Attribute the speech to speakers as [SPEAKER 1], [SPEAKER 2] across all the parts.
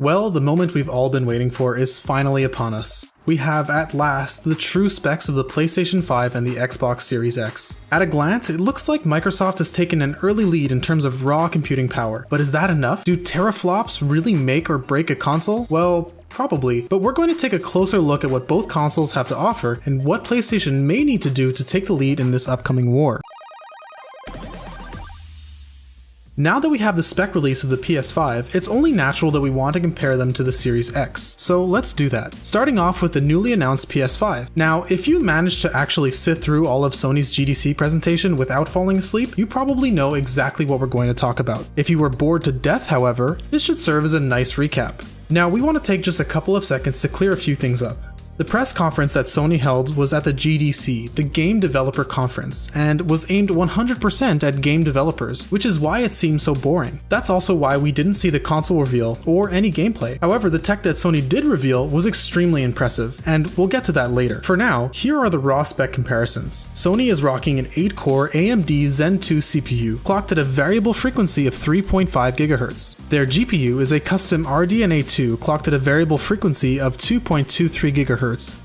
[SPEAKER 1] Well, the moment we've all been waiting for is finally upon us. We have, at last, the true specs of the PlayStation 5 and the Xbox Series X. At a glance, it looks like Microsoft has taken an early lead in terms of raw computing power. But is that enough? Do teraflops really make or break a console? Well, probably, but we're going to take a closer look at what both consoles have to offer and what PlayStation may need to do to take the lead in this upcoming war. Now that we have the spec release of the PS5, it's only natural that we want to compare them to the Series X. So let's do that. Starting off with the newly announced PS5. Now, if you managed to actually sit through all of Sony's GDC presentation without falling asleep, you probably know exactly what we're going to talk about. If you were bored to death, however, this should serve as a nice recap. Now, we want to take just a couple of seconds to clear a few things up. The press conference that Sony held was at the GDC, the Game Developer Conference, and was aimed 100% at game developers, which is why it seemed so boring. That's also why we didn't see the console reveal or any gameplay. However, the tech that Sony did reveal was extremely impressive, and we'll get to that later. For now, here are the raw spec comparisons. Sony is rocking an 8-core AMD Zen 2 CPU, clocked at a variable frequency of 3.5 GHz. Their GPU is a custom RDNA 2 clocked at a variable frequency of 2.23 GHz.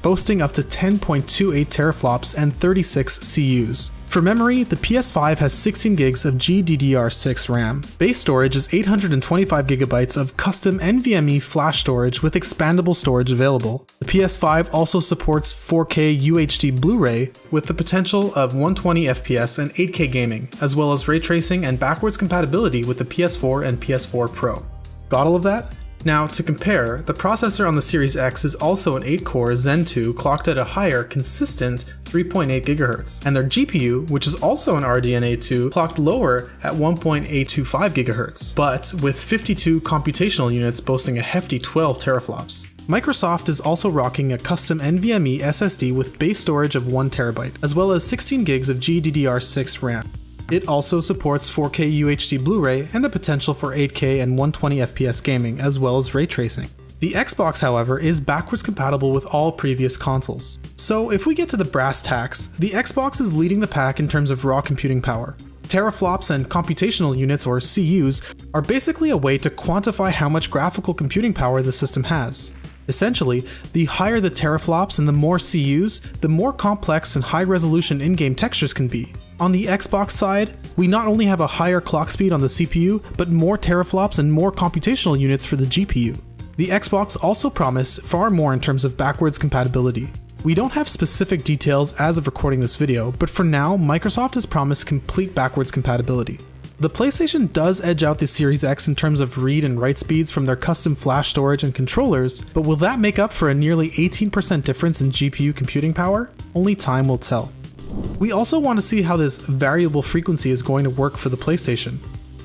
[SPEAKER 1] Boasting up to 10.28 teraflops and 36 CUs. For memory, the PS5 has 16 gigs of GDDR6 RAM. Base storage is 825 gigabytes of custom NVMe flash storage with expandable storage available. The PS5 also supports 4K UHD Blu-ray with the potential of 120 FPS and 8K gaming, as well as ray tracing and backwards compatibility with the PS4 and PS4 Pro. Got all of that? Now, to compare, the processor on the Series X is also an 8-core Zen 2 clocked at a higher, consistent 3.8 GHz, and their GPU, which is also an RDNA 2, clocked lower at 1.825 GHz, but with 52 computational units boasting a hefty 12 teraflops. Microsoft is also rocking a custom NVMe SSD with base storage of 1TB, as well as 16 gigs of GDDR6 RAM. It also supports 4K UHD Blu-ray and the potential for 8K and 120 FPS gaming, as well as ray tracing. The Xbox, however, is backwards compatible with all previous consoles. So if we get to the brass tacks, the Xbox is leading the pack in terms of raw computing power. Teraflops and computational units, or CUs, are basically a way to quantify how much graphical computing power the system has. Essentially, the higher the teraflops and the more CUs, the more complex and high-resolution in-game textures can be. On the Xbox side, we not only have a higher clock speed on the CPU, but more teraflops and more computational units for the GPU. The Xbox also promised far more in terms of backwards compatibility. We don't have specific details as of recording this video, but for now, Microsoft has promised complete backwards compatibility. The PlayStation does edge out the Series X in terms of read and write speeds from their custom flash storage and controllers, but will that make up for a nearly 18% difference in GPU computing power? Only time will tell. We also want to see how this variable frequency is going to work for the PlayStation.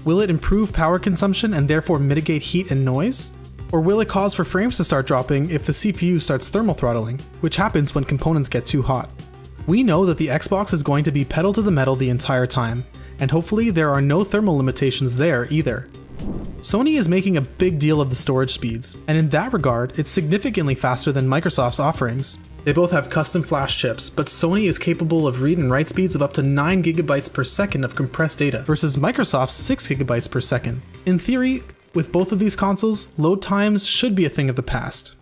[SPEAKER 1] Will it improve power consumption and therefore mitigate heat and noise? Or will it cause for frames to start dropping if the CPU starts thermal throttling, which happens when components get too hot? We know that the Xbox is going to be pedal to the metal the entire time, and hopefully there are no thermal limitations there either. Sony is making a big deal of the storage speeds, and in that regard, it's significantly faster than Microsoft's offerings. They both have custom flash chips, but Sony is capable of read and write speeds of up to 9 GB per second of compressed data, versus Microsoft's 6 GB per second. In theory, with both of these consoles, load times should be a thing of the past.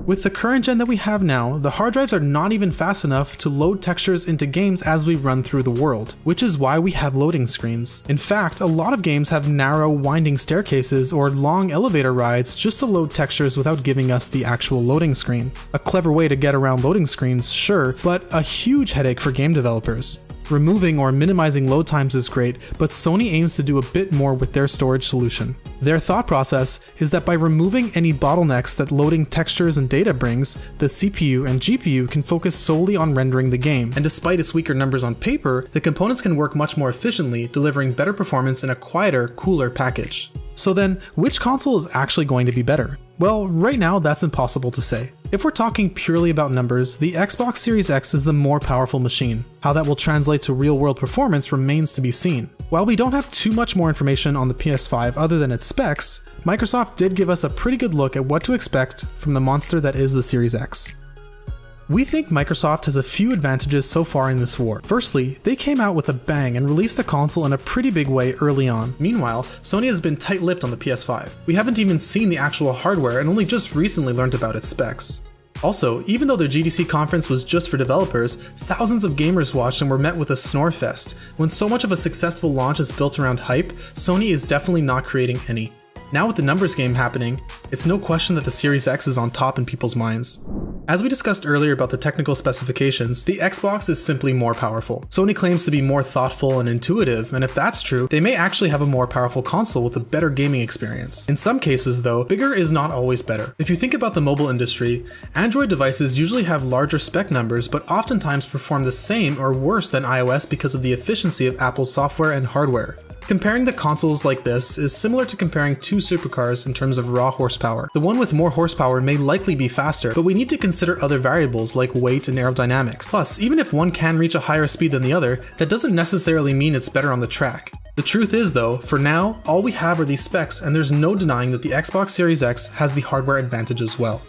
[SPEAKER 1] With the current gen that we have now, the hard drives are not even fast enough to load textures into games as we run through the world, which is why we have loading screens. In fact, a lot of games have narrow, winding staircases or long elevator rides just to load textures without giving us the actual loading screen. A clever way to get around loading screens, sure, but a huge headache for game developers. Removing or minimizing load times is great, but Sony aims to do a bit more with their storage solution. Their thought process is that by removing any bottlenecks that loading textures and data brings, the CPU and GPU can focus solely on rendering the game, and despite its weaker numbers on paper, the components can work much more efficiently, delivering better performance in a quieter, cooler package. So then, which console is actually going to be better? Well, right now that's impossible to say. If we're talking purely about numbers, the Xbox Series X is the more powerful machine. How that will translate to real-world performance remains to be seen. While we don't have too much more information on the PS5 other than its specs, Microsoft did give us a pretty good look at what to expect from the monster that is the Series X. We think Microsoft has a few advantages so far in this war. Firstly, they came out with a bang and released the console in a pretty big way early on. Meanwhile, Sony has been tight-lipped on the PS5. We haven't even seen the actual hardware and only just recently learned about its specs. Also, even though their GDC conference was just for developers, thousands of gamers watched and were met with a snore fest. When so much of a successful launch is built around hype, Sony is definitely not creating any. Now with the numbers game happening, it's no question that the Series X is on top in people's minds. As we discussed earlier about the technical specifications, the Xbox is simply more powerful. Sony claims to be more thoughtful and intuitive, and if that's true, they may actually have a more powerful console with a better gaming experience. In some cases though, bigger is not always better. If you think about the mobile industry, Android devices usually have larger spec numbers but oftentimes perform the same or worse than iOS because of the efficiency of Apple's software and hardware. Comparing the consoles like this is similar to comparing two supercars in terms of raw horsepower. The one with more horsepower may likely be faster, but we need to consider other variables like weight and aerodynamics. Plus, even if one can reach a higher speed than the other, that doesn't necessarily mean it's better on the track. The truth is though, for now, all we have are these specs, and there's no denying that the Xbox Series X has the hardware advantage as well.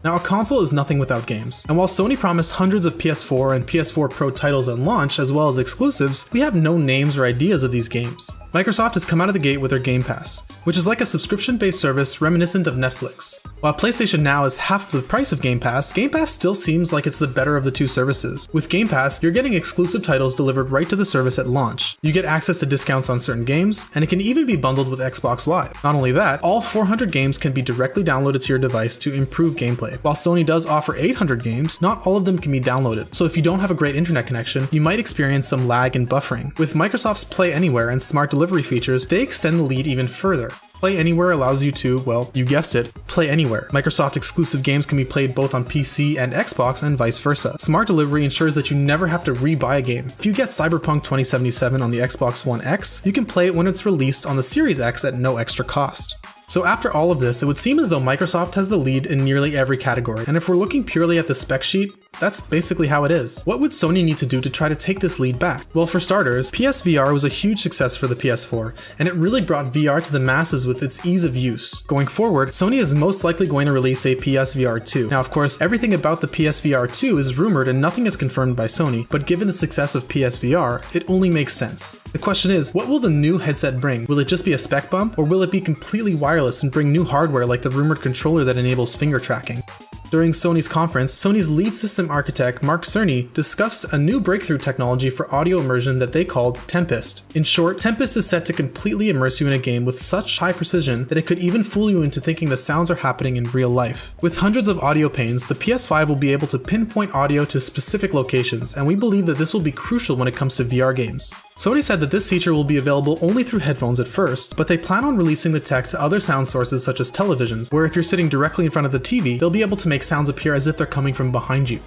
[SPEAKER 1] Now, a console is nothing without games, and while Sony promised hundreds of PS4 and PS4 Pro titles at launch as well as exclusives, we have no names or ideas of these games. Microsoft has come out of the gate with their Game Pass, which is like a subscription-based service reminiscent of Netflix. While PlayStation Now is half the price of Game Pass still seems like it's the better of the two services. With Game Pass, you're getting exclusive titles delivered right to the service at launch. You get access to discounts on certain games, and it can even be bundled with Xbox Live. Not only that, all 400 games can be directly downloaded to your device to improve gameplay. While Sony does offer 800 games, not all of them can be downloaded, so if you don't have a great internet connection, you might experience some lag and buffering. With Microsoft's Play Anywhere and smart delivery features, they extend the lead even further. Play Anywhere allows you to, well, you guessed it, play anywhere. Microsoft exclusive games can be played both on PC and Xbox and vice versa. Smart delivery ensures that you never have to re-buy a game. If you get Cyberpunk 2077 on the Xbox One X, you can play it when it's released on the Series X at no extra cost. So after all of this, it would seem as though Microsoft has the lead in nearly every category, and if we're looking purely at the spec sheet, that's basically how it is. What would Sony need to do to try to take this lead back? Well, for starters, PSVR was a huge success for the PS4, and it really brought VR to the masses with its ease of use. Going forward, Sony is most likely going to release a PSVR 2. Now, of course, everything about the PSVR 2 is rumored and nothing is confirmed by Sony, but given the success of PSVR, it only makes sense. The question is, what will the new headset bring? Will it just be a spec bump, or will it be completely wireless and bring new hardware like the rumored controller that enables finger tracking? During Sony's conference, Sony's lead system architect Mark Cerny discussed a new breakthrough technology for audio immersion that they called Tempest. In short, Tempest is set to completely immerse you in a game with such high precision that it could even fool you into thinking the sounds are happening in real life. With hundreds of audio panes, the PS5 will be able to pinpoint audio to specific locations, and we believe that this will be crucial when it comes to VR games. Sony said that this feature will be available only through headphones at first, but they plan on releasing the tech to other sound sources such as televisions, where if you're sitting directly in front of the TV, they'll be able to make sounds appear as if they're coming from behind you.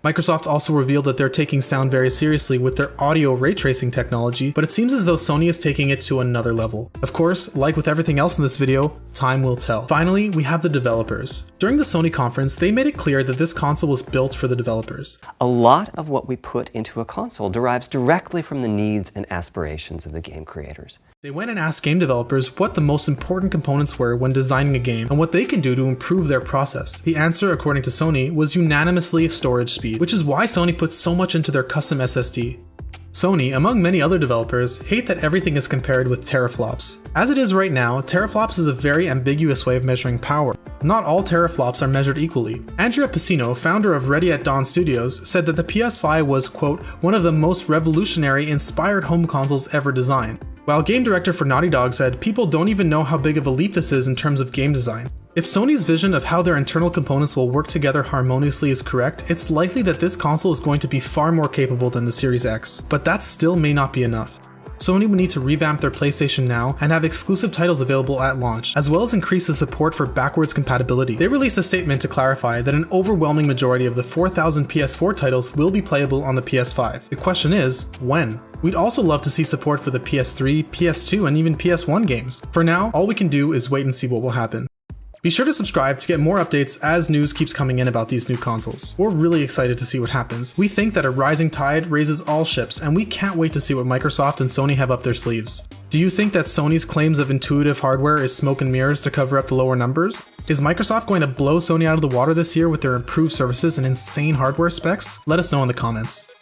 [SPEAKER 1] Microsoft also revealed that they're taking sound very seriously with their audio ray tracing technology, but it seems as though Sony is taking it to another level. Of course, like with everything else in this video, time will tell. Finally, we have the developers. During the Sony conference, they made it clear that this console was built for the developers.
[SPEAKER 2] A lot of what we put into a console derives directly from the needs and aspirations of the game creators.
[SPEAKER 1] They went and asked game developers what the most important components were when designing a game and what they can do to improve their process. The answer, according to Sony, was unanimously storage speed, which is why Sony puts so much into their custom SSD. Sony, among many other developers, hate that everything is compared with teraflops. As it is right now, teraflops is a very ambiguous way of measuring power. Not all teraflops are measured equally. Andrea Pacino, founder of Ready at Dawn Studios, said that the PS5 was, quote, one of the most revolutionary, inspired home consoles ever designed. While game director for Naughty Dog said, people don't even know how big of a leap this is in terms of game design. If Sony's vision of how their internal components will work together harmoniously is correct, it's likely that this console is going to be far more capable than the Series X, but that still may not be enough. Sony would need to revamp their PlayStation Now and have exclusive titles available at launch, as well as increase the support for backwards compatibility. They released a statement to clarify that an overwhelming majority of the 4,000 PS4 titles will be playable on the PS5. The question is, when? We'd also love to see support for the PS3, PS2, and even PS1 games. For now, all we can do is wait and see what will happen. Be sure to subscribe to get more updates as news keeps coming in about these new consoles. We're really excited to see what happens. We think that a rising tide raises all ships, and we can't wait to see what Microsoft and Sony have up their sleeves. Do you think that Sony's claims of intuitive hardware is smoke and mirrors to cover up the lower numbers? Is Microsoft going to blow Sony out of the water this year with their improved services and insane hardware specs? Let us know in the comments.